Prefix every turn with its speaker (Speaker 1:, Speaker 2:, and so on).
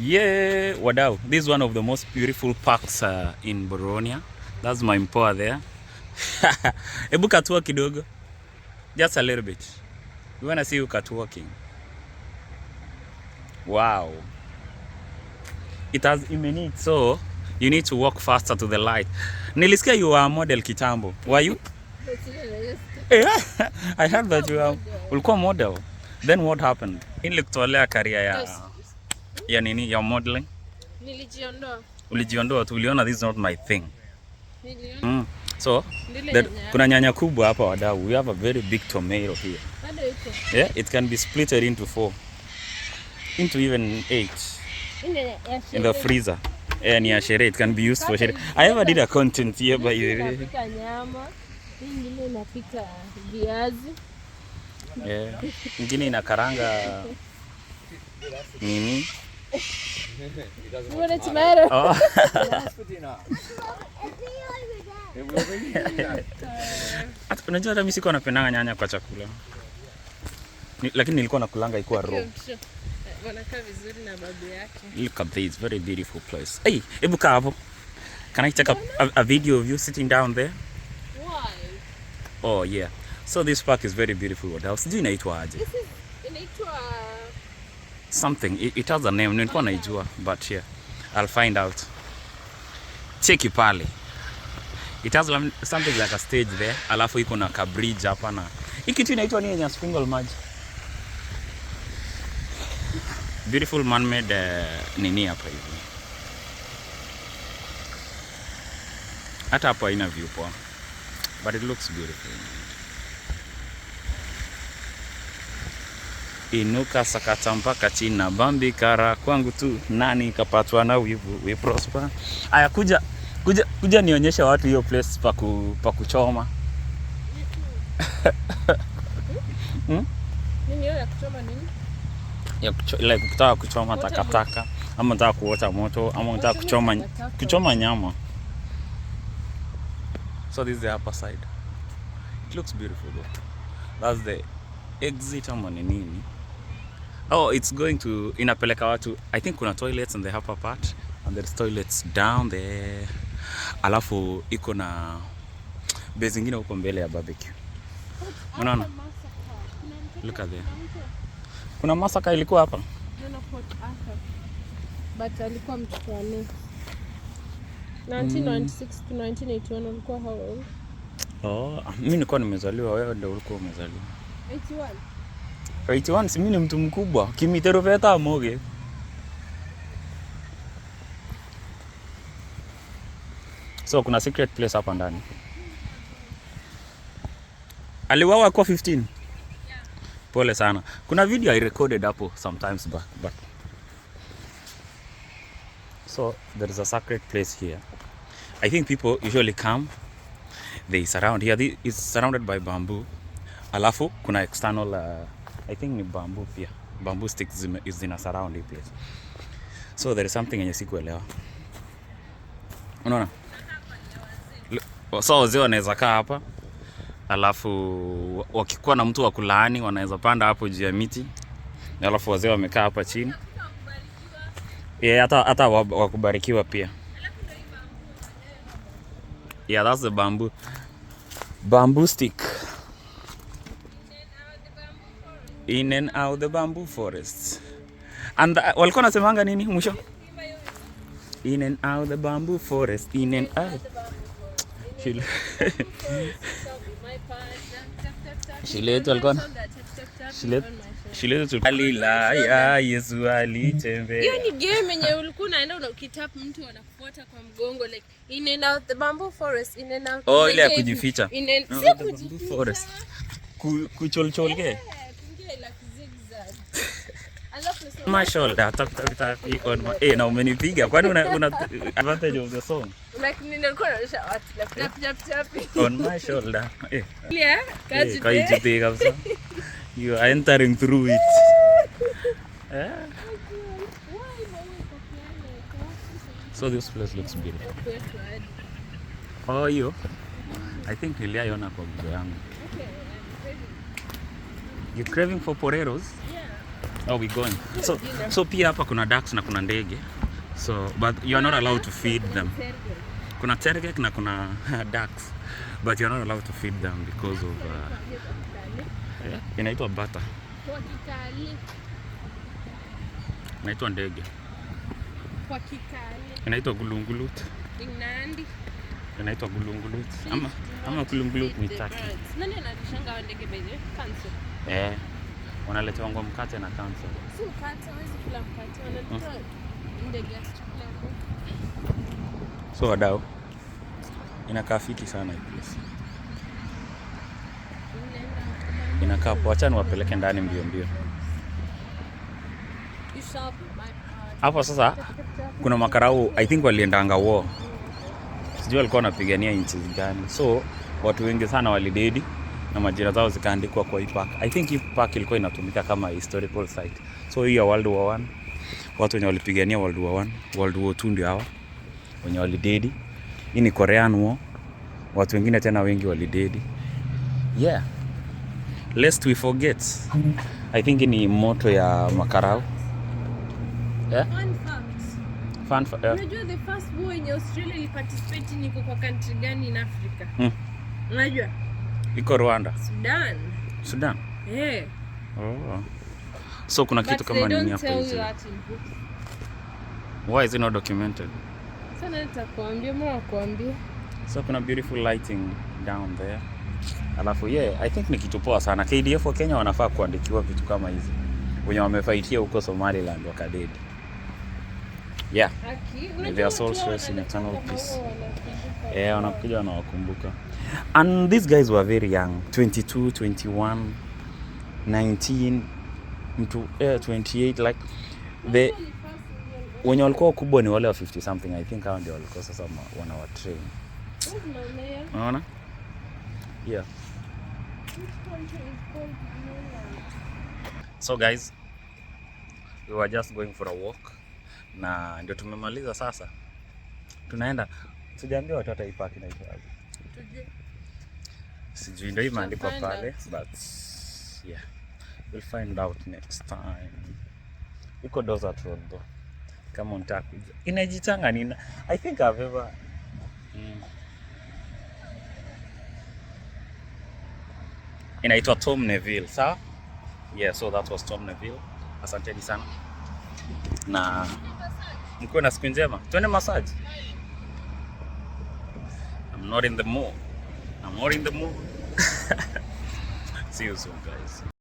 Speaker 1: Yeah, wadau, this is one of the most beautiful parks in Boronia. That's my mpoa there. Ebu katua kidogo. Just a little bit. We want to see you catwalking. Wow. It has immense, so you need to walk faster to the light. Nilisikia you are a model kitambo. Were you? I heard that you are ulikuwa model. Then what happened? Nilikutolea career ya nini ya modeling?
Speaker 2: Nilijiondoa.
Speaker 1: Ulijiondoa tu, uliona this is not my thing. So kuna nyanya kubwa hapa wadau. We have a very big tomato here. Yeah, it can be split into 4. Into even 8. In the freezer. And yeah, shere, it can be used for shere. I ever did a content here by the way.
Speaker 2: Napika nyama, ingine napika viazi.
Speaker 1: Yeah. Ingine inakaranga nini?
Speaker 2: You want a tomato?
Speaker 1: Oh. Unajua hata mimi siko napendanga nyanya kwa chakula. Lakini nilikuwa nakulanga ikuwa raw.
Speaker 2: Wanakaa vizuri na babu yake.
Speaker 1: Look at this very beautiful place. Hey, ebu kaa hapo. Can I take a video of you sitting down there?
Speaker 2: Why?
Speaker 1: Oh yeah. So this park is very beautiful. What else? Do you inaitwa aje?
Speaker 2: This is inaitwa
Speaker 1: something. It has a name. Nilikuwa naijua, but yeah, I'll find out. Cheki pale. It has something like a stage there. Alafu iko na ka bridge hapa na. Hii kitu inaitwa nini yenye sprinkle maji? Beautiful man-made nini hapa hivi. Hata hapa ina view poa. But it looks beautiful. Inuka sakata mpaka china bambi kara kwangu tu nani kapatwa na wivu we prosper. Aya kuja nionyesha watu hiyo place pa kuchoma.
Speaker 2: Nini ya kuchoma nini?
Speaker 1: Like kutaka kuchoma takataka ama nataka kuota moto ama nataka kuchoma nyama. So this is the upper side. It looks beautiful though. That's the exit ama nini. Oh, it's going to inapeleka watu. I think kuna toilets in the upper part and there's toilets down there. Alafu iko na base nyingine huko mbele ya barbecue. Unaona? Look at there. Kuna masaka ilikuwa hapa.
Speaker 2: But alikuwa mtoto wa nini? 1996 to 1981 alikuwa how old?
Speaker 1: Oh, mimi nilikuwa nimezaliwa, wewe ndio ulikuwa umezaliwa.
Speaker 2: 81.
Speaker 1: 81 si mimi ni mtu mkubwa. Kimitero veta amoge. So kuna secret place hapa ndani. Aliwawa kwa 15. Yeah. Pole sana. Kuna video I recorded hapo sometimes back, but so there is a sacred place here. I think people usually come, they surround here. It's surrounded by bamboo. Alafu kuna external I think ni bamboo pia. Bamboo sticks is in a surrounding place. So there is something yenye sikuelewa. Unaona? So wazee wanaweza kaa hapa. Alafu wakikuwa na mtu wa kulaani wanaweza panda hapo juu ya miti. Alafu wazee wamekaa hapa chini. Yeah, hata wakubarikiwa pia. Yeah, that's the bamboo stick. In and out the bamboo forest. And walikuwa nasemanga nini mwisho? In and out the bamboo forest. In and out. Shiletu alikuwa Shiletu alila ya Yesu alitembea.
Speaker 2: Hiyo ni game yenye ulikuwa unaenda ukitap mtu anakufuata kwa mgongo like in and out the bamboo forest, in and out.
Speaker 1: Oh, ile ya kujificha.
Speaker 2: Si kujificha.
Speaker 1: Forest. Kucholcholge.
Speaker 2: Kungia like zigzag. Alafu so
Speaker 1: My shoulder tap tap tap on my na umenipiga kwani una advantage of the song.
Speaker 2: Like nilikuwa naonyesha watu tap tap tap
Speaker 1: On my shoulder.
Speaker 2: yeah,
Speaker 1: Kajite kabisa. You are entering through it. So this place looks beautiful. Oh, you? I think niliaiona kwa video yangu. You craving for poreros? Yeah. Oh, we going. So pia hapa kuna ducks na kuna ndege. So but you are not allowed to feed them. Kuna tergek na kuna ducks, but you are not allowed to feed them because of inaitwa bata.
Speaker 2: Kwa Kikale.
Speaker 1: Inaitwa ndege.
Speaker 2: Kwa Kikale.
Speaker 1: Inaitwa gulungulut.
Speaker 2: Nandi.
Speaker 1: Inaitwa gulungulut. Ama gulungulut ni Turkey.
Speaker 2: Nani anashanga ndege beze? Cancel.
Speaker 1: Wanaletewa ngo mkate na cancel.
Speaker 2: Si mkate, hawezi kula mkate. Wanaletewa ndege ya chakula.
Speaker 1: So wadau, inakaa fiti sana hii place. Inakaa poa, acha niwapeleke ndani mbio mbio. Hapo sasa kuna makarau, I think waliendanga war. Sijui walikuwa wanapigania nchi gani. So watu wengi sana walidedi na majina zao zikaandikwa kwa hii park. I think hii park ilikuwa inatumika kama historical site. So hii ya World War 1, watu wenye walipigania World War 1, World War 2 ndio hawa wenye walidedi. Hii ni Korean War. Watu wengine tena wengi walidedi. Yeah. Lest we forget. I think ni moto ya makarau. Yeah. Fun fact.
Speaker 2: Unajua the first war in Australia iliparticipate ni kwa country gani in Africa? Unajua?
Speaker 1: Iko Rwanda. Sudan.
Speaker 2: Yeah.
Speaker 1: Oh. So kuna kitu kama nini hapo hizo? Why is it not documented?
Speaker 2: Sana nitakwambia, mbona nakwambia.
Speaker 1: So kuna beautiful lighting down there. Alafu I think ni kitu poa sana. KDF wa Kenya wanafaa kuandikiwa vitu kama hizi. Wenye wamefaitia huko Somaliland wakadedi. Yeah. They are so stressed in eternal peace. Wanakuja wanawakumbuka. And these guys were very young. 22, 21, 19, 28 like the wenye walikuwa kubwa ni wale wa 50 something. I think hao ndio walikuwa sasa wanawa train. Unaona? Yeah. So guys, we were just going for a walk. Na ndio tumemaliza sasa. Tunaenda. Sijaambia watu hata hii park inaitwa aje. Sijui ndio imeandikwa pale, but yeah. We'll find out next time. Iko Desert Road though. Kama unataka kuja. Inajitanga nini? I think I've ever inaitwa Tim Neville, sawa? Yeah, so that was Tim Neville. Asanteni sana. Na mkuwe na siku njema. Tuende massage. I'm not in the mood. See you soon, guys.